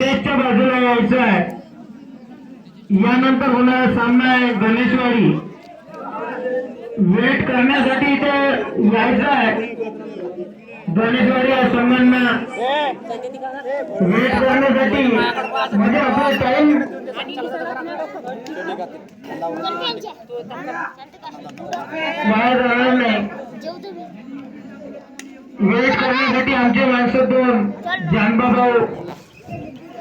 त्याच्या बाजूला यायचं आहे। यानंतर होणारा सामना आहे गणेशवाडी। वेट करण्यासाठी इथे यायचं आहे। गणेशवाडी या संघांना वेट करण्यासाठी म्हणजे आपला टाइम बाहेर राहणार नाही। वेट करण्यासाठी आमचे माणसं दोन जानबाभाऊ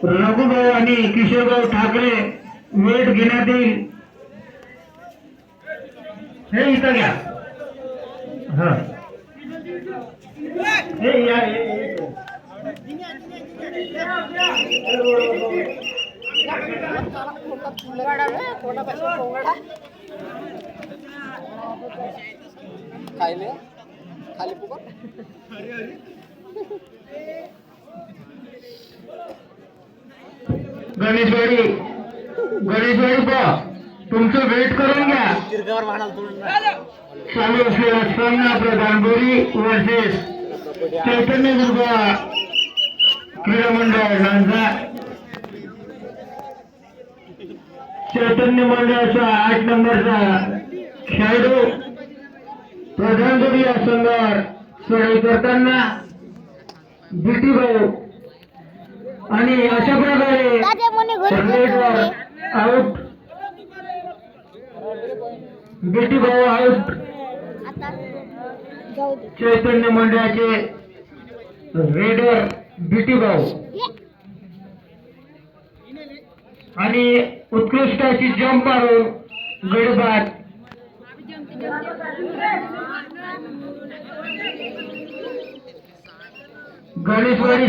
रघुभाऊ आणि किशोरभाऊ ठाकरे वेट घेण्यात येईल। हे इथं घ्या। हा हे या खाली पुकार गणेशवाडी पा तुमचं वेट करून घ्या। चालू असलेला सामना प्रधानपुरी वर्सेस चैतन्य दुर्ग क्रीडा मंडळ नांजा। चैतन्य मंडळाचा 8 नंबरचा खेळाडू प्रधानपुरी या संघावर चढाई करताना बीटी भाऊ आणि अशा प्रकारे आउट बीटी भाऊ आउट। चैतन्य मंडळाचे रेडर बीटी भाऊ आणि उत्कृष्ट अशी जंप मारून गडबाद गणेशवाडी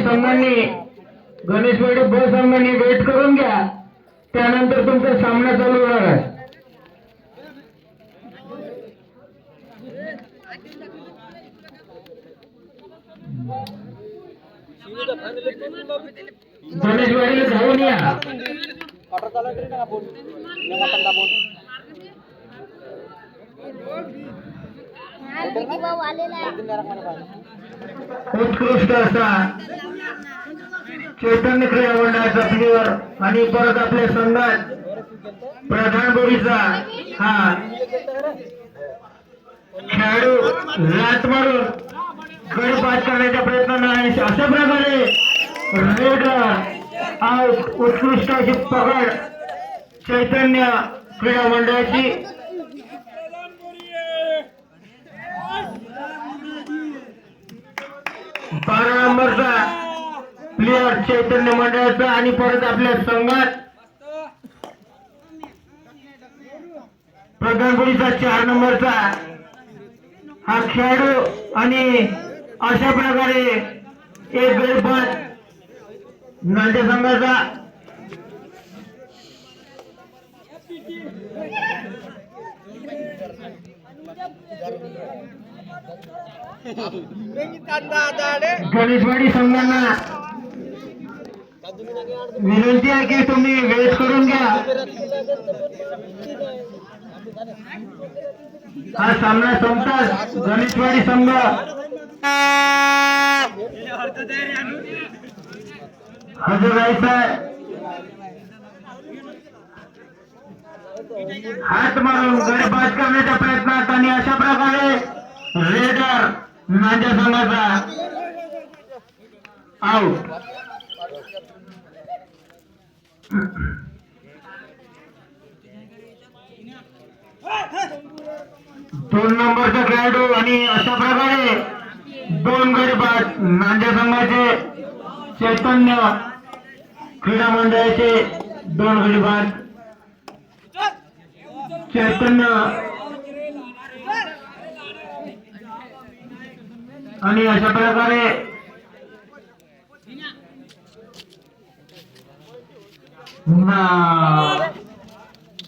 ब संघांनी वेट करून घ्या। त्यानंतर तुमचा सामना चालू होणार आहे। गणेशवाडीला धावून या। उत्कृष्ट असा चैतन्य क्रीडा मंडळाचा प्लेअर आणि परत आपल्या संघात प्रधानपुरीचा हा खेळाडू लात मारून गड बाद करण्याच्या प्रयत्नाने अशा प्रकारे रेडर आउट। उत्कृष्ट अशी पकड चैतन्य क्रीडा मंडळाची। 12 नंबरचा प्लेअर चैतन्य मंडळाचा आणि परत आपल्या संघात प्रधानपुरीचा 4 नंबरचा हा खेळाडू आणि अशा प्रकारे एक गडबाद नांद्या संघाचा। गणेशवाडी संघांना विनंती आहे की तुम्ही वेट करून घ्या। हा सामना संपताच गणेशवाडी संघ हजर राहायचा आहे। हात मारून गड बाद करण्याच्या प्रयत्नात आणि अशा प्रकारे रेडर नांद्या संघाचा आउट। 2 नंबरचा खेळाडू आणि अशा प्रकारे 2 गड बाद नांद्या संघाचे चैतन्य क्रीडा मंडळाचे 2 गड बाद। चैतन्य आणि अशा प्रकारे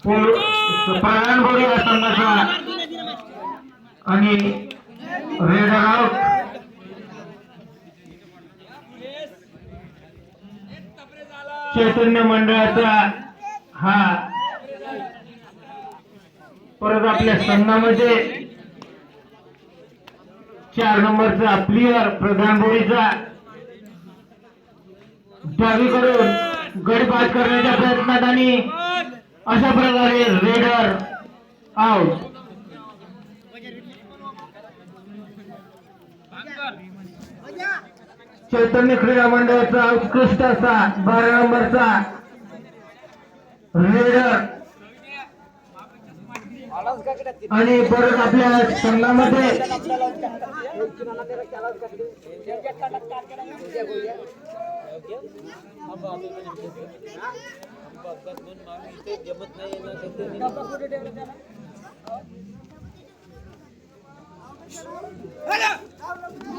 प्रधानपुरी या संघाचा आणि रेडर आउट। चैतन्य मंडळाचा हा परत आपल्या संघामध्ये 4 नंबरचा प्लेअर प्रधानपुरीचा डावीकडून गडी बाद करण्याच्या प्रयत्नात आणि अशा प्रकारे रेडर आउट. चैतन्य क्रीडा मंडळाचा उत्कृष्ट असा 12 नंबरचा रेडर आणि परत आपल्या संघामध्ये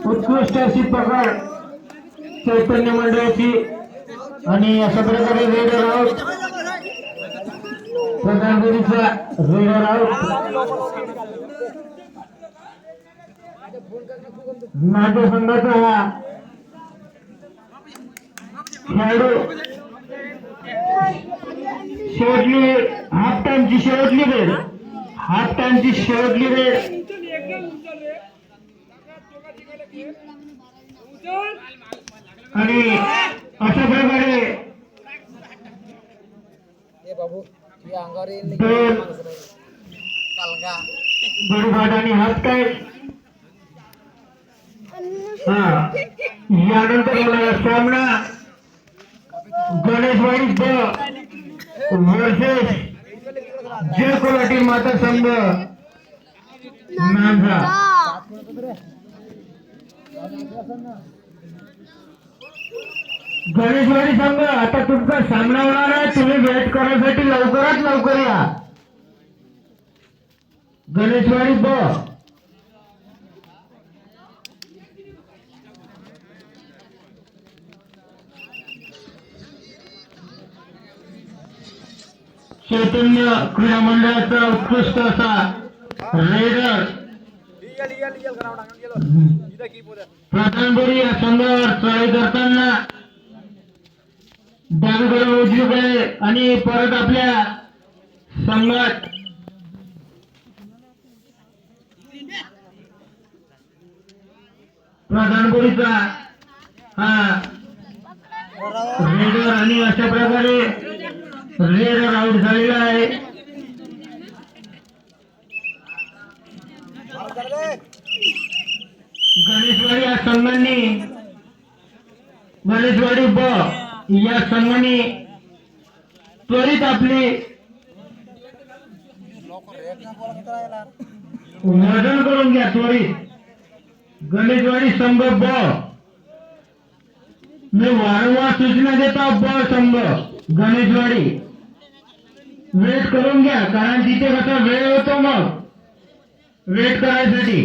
उत्कृष्ट अशी पकड चैतन्य मंडळाची आणि अशा प्रकारे रेडर आउट. प्रधानमंत्रीचा रेडर आउट. नाट्य संघाचा हा खेळाडू शेवटली हाफ टाइमची शेवटली वेळ आणि अशा प्रकारे बडीभाट आणि हाफ टाइम. यानंतर होणारा सामना गणेशवाडी वर्सेस जय कोल्हाटी माता संघ नांजा. गणेशवाडी संघ आता तुमचा सामना होणार आहे. तुम्ही वेट करण्यासाठी लवकरात लवकर या. गणेशवाडी चैतन्य क्रीडा मंडळाचा उत्कृष्ट असा रेडर प्रधानपुरी या संघावर चढाई करताना डावीकडे उजवीकडे आणि परत आपल्या संघात प्रधानपुरीचा हा रेडर आणि अशा प्रकारे रेडर आउट झालेला आहे. गणेशवाडी या संघांनी गणेशवाडी या संघाने त्वरित आपली वजन करून घ्या. त्वरित गणेशवाडी संघ मी वारंवार सूचना देतो. संघ गणेशवाडी वेट करून घ्या, कारण तिथे कसा वेळ होतो मग वेट करायसाठी.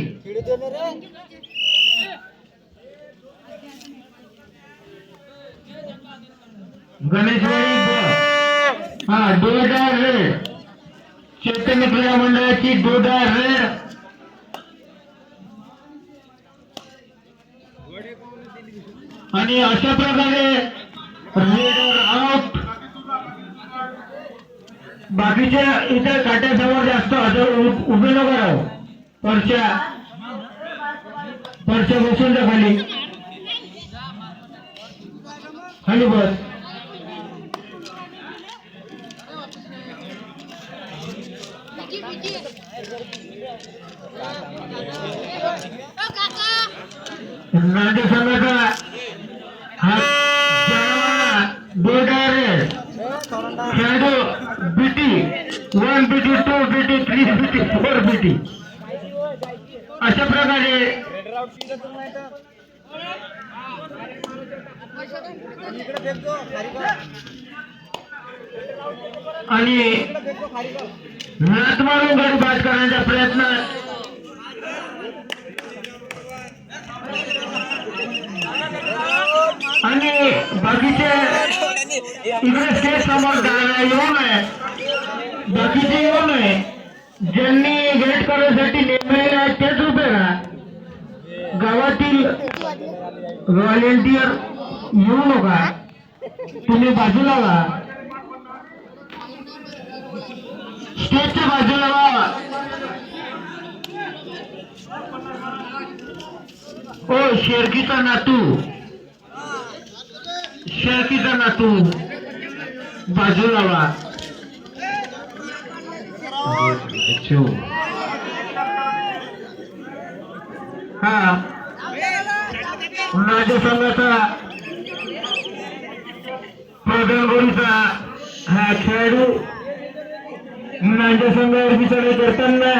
गणेशवाडी हा डोडार रेड चैतन्य क्रीडा मंडळाची डोडार रेड आणि अशा प्रकारे रेडर आउट. बाकीच्या इतर काट्यासमोर जास्त उभे नको राहू. परच्या बसून जा खाली खाली बस. नाट्य संघाचा हा खेळाडू BT 1 BT 2 BT 3 BT 4 BT अशा प्रकारे आणि हात मारून गडी बाद करण्याचा प्रयत्न आणि बाकीचे इकडे स्टेज समोर येऊ नये. बाकीचे येऊ नये. ज्यांनी वेट करण्यासाठी नेमलेले आहेत तेच उभे राहा. गावातील व्हॉलेंटियर येऊ नका. तुम्ही बाजूला व्हा. स्टेजच्या बाजूला व्हा. ओ शेरकीचा नातू बाजूला वा. हा माझ्या संघाचा प्रधानगुरूचा हा खेळाडू माझ्या संघावर विचार करताना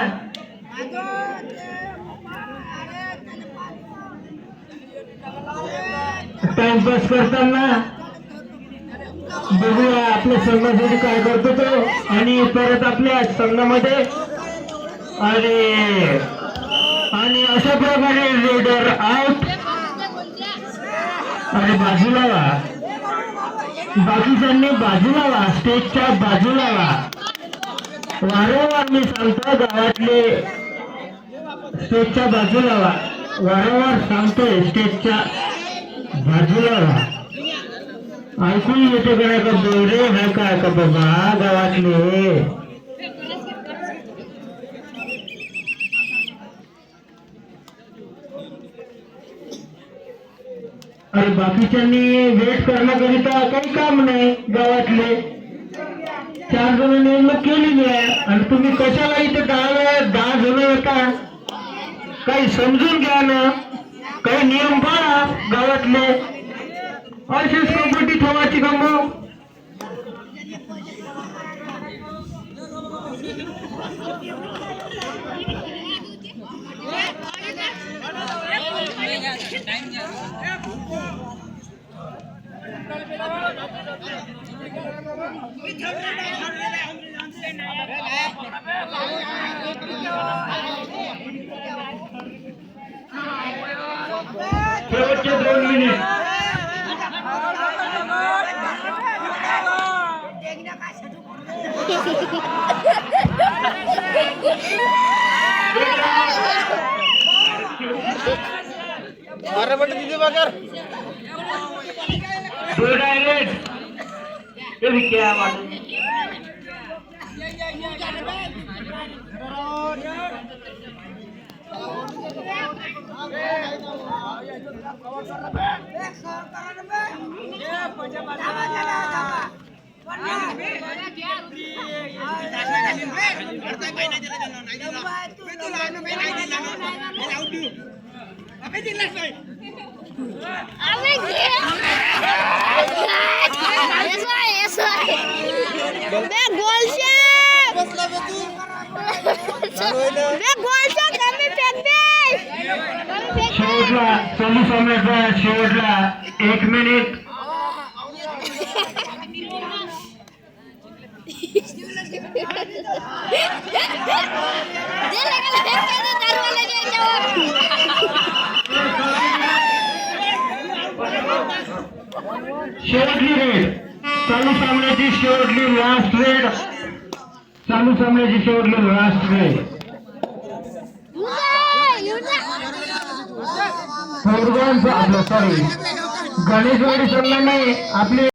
टाइमपास करताना बघूया आपल्या संघासाठी काय करतो तो. आणि परत आपल्या संघामध्ये आणि अशा प्रकारे रेडर आउट. आणि बाजूला वा, बाकीच्यांनी बाजूला वा, स्टेजच्या बाजूला वा. वारंवार मी सांगतो गावातले स्टेजच्या बाजूला वा. वारंवार सांगतोय स्टेजच्या बाजूला वा. ऐकू येते का नाही का बोरे आहे का बाबा गावातले. आणि बाकीच्यांनी वेट करण्याकरिता काही काम नाही. गावातले 4 जण निवडणूक केलेली आहे आणि तुम्ही कशाला इथे 10 जण येता. काही समजून घ्या ना, काही नियम पाळा गावातले. अशीच कबड्डी ठेवायची का मग. शेवटचे 2 मिनिट. क्या शेवटला चालू सामन्याचा शेवटला 1 मिनिट. शेवटली रेड चालू सामन्याची शेवटली लास्ट रेड. चालू सामन्याची शेवटली लास्ट रेड. सॉरी गणेशवाडी संघाने आपले